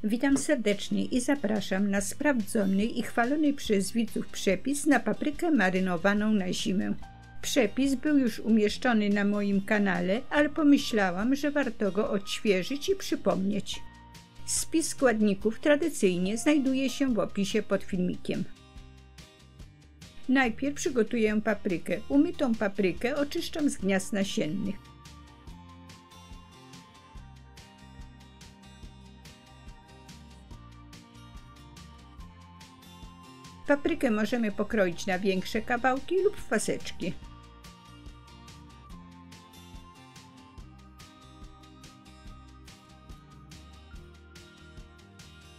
Witam serdecznie i zapraszam na sprawdzony i chwalony przez widzów przepis na paprykę marynowaną na zimę. Przepis był już umieszczony na moim kanale, ale pomyślałam, że warto go odświeżyć i przypomnieć. Spis składników tradycyjnie znajduje się w opisie pod filmikiem. Najpierw przygotuję paprykę. Umytą paprykę oczyszczam z gniazd nasiennych. Paprykę możemy pokroić na większe kawałki lub w paseczki.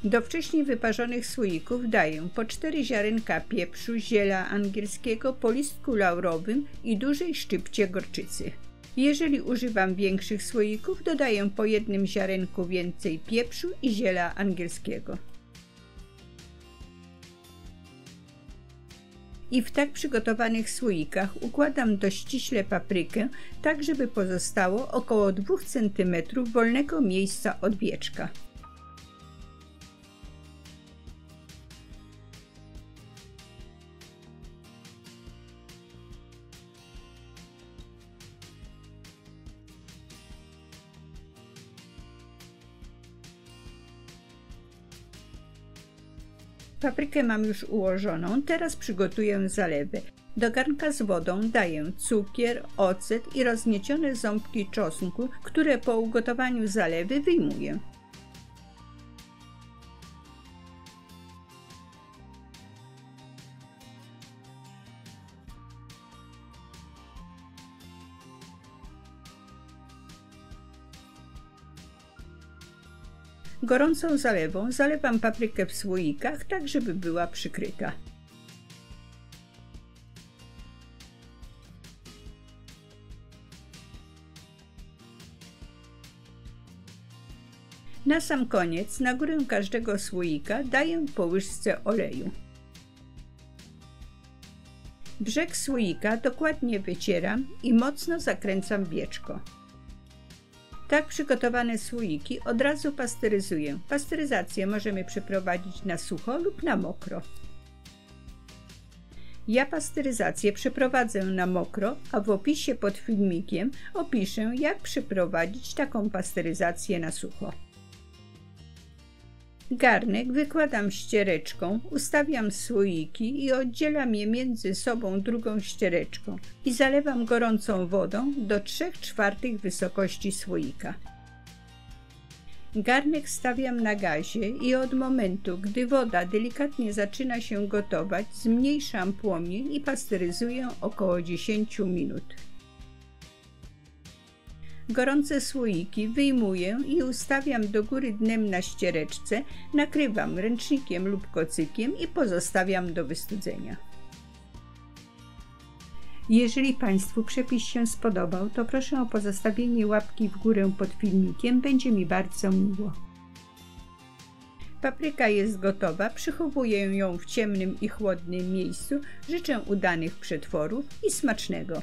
Do wcześniej wyparzonych słoików daję po 4 ziarenka pieprzu, ziela angielskiego po listku laurowym i dużej szczypcie gorczycy. Jeżeli używam większych słoików, dodaję po 1 ziarenku więcej pieprzu i ziela angielskiego. I w tak przygotowanych słoikach układam dość ściśle paprykę, tak żeby pozostało około 2 cm wolnego miejsca od wieczka. Paprykę mam już ułożoną, teraz przygotuję zalewę. Do garnka z wodą daję cukier, ocet i rozgniecione ząbki czosnku, które po ugotowaniu zalewy wyjmuję. Gorącą zalewą zalewam paprykę w słoikach, tak żeby była przykryta. Na sam koniec na górę każdego słoika daję po łyżce oleju. Brzeg słoika dokładnie wycieram i mocno zakręcam wieczko. Tak przygotowane słoiki od razu pasteryzuję. Pasteryzację możemy przeprowadzić na sucho lub na mokro. Ja pasteryzację przeprowadzę na mokro, a w opisie pod filmikiem opiszę, jak przeprowadzić taką pasteryzację na sucho. Garnek wykładam ściereczką, ustawiam słoiki i oddzielam je między sobą drugą ściereczką i zalewam gorącą wodą do 3/4 wysokości słoika. Garnek stawiam na gazie i od momentu, gdy woda delikatnie zaczyna się gotować, zmniejszam płomień i pasteryzuję około 10 minut. Gorące słoiki wyjmuję i ustawiam do góry dnem na ściereczce, nakrywam ręcznikiem lub kocykiem i pozostawiam do wystudzenia. Jeżeli Państwu przepis się spodobał, to proszę o pozostawienie łapki w górę pod filmikiem, będzie mi bardzo miło. Papryka jest gotowa, przechowuję ją w ciemnym i chłodnym miejscu. Życzę udanych przetworów i smacznego.